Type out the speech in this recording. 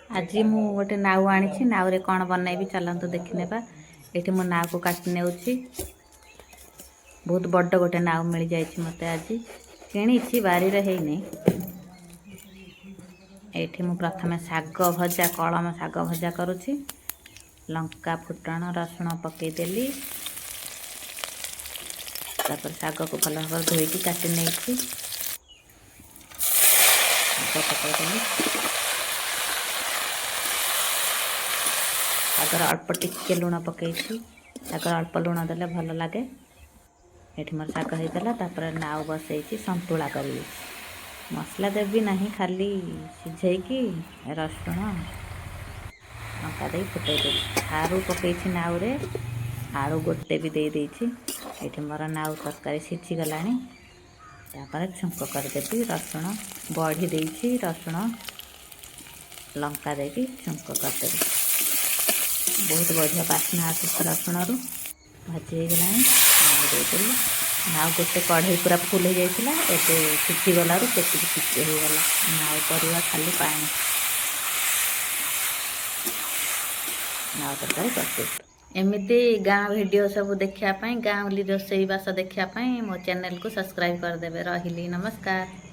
आज मु गोटे नाउ आनी नाउ रे कौन बनैबी चलतु देखने ये मो नाउ को काटी ने बहुत बड़ गोटे नाउ मिल जाए मत आज कि बारी है ये मु प्रथम शाग भजा कलम शाग भजा करुच्ची लंका फुटण रसुण पकईदेली शाग को भल भाव धोईकी काटी नहीं पकईदेली शागर अल्प टिके लुण पकई शागर अल्प लुण देले भल लगे ये मोर शाग होता नाउ बसई संतुला करी मसला देवी नहीं खाली सिझेकी रसुण लंका दे फुटईदेवी आलू पकई नाउ रे आलू गोटे भी दे देछि ये मोर नाउ तरकारी सिझीगला छुंक करदेवी रसुण बड़ी देछि रसुण लंका देकी छुंक करदेवी बहुत बढ़िया बास्ना आस रसुण रू भाजी होगला देदेली नाउ गोटे कढ़ई पूरा फुल हो जाता एवं सिझीगलू टिके होगला नाउ परिवा खाली पानी नाउ तरकारी प्रस्तुत एमती गाँ वीडियो सब देखापी गाँवली रोसई बास देखापी मो चैनल को सब्सक्राइब करदे रही नमस्कार।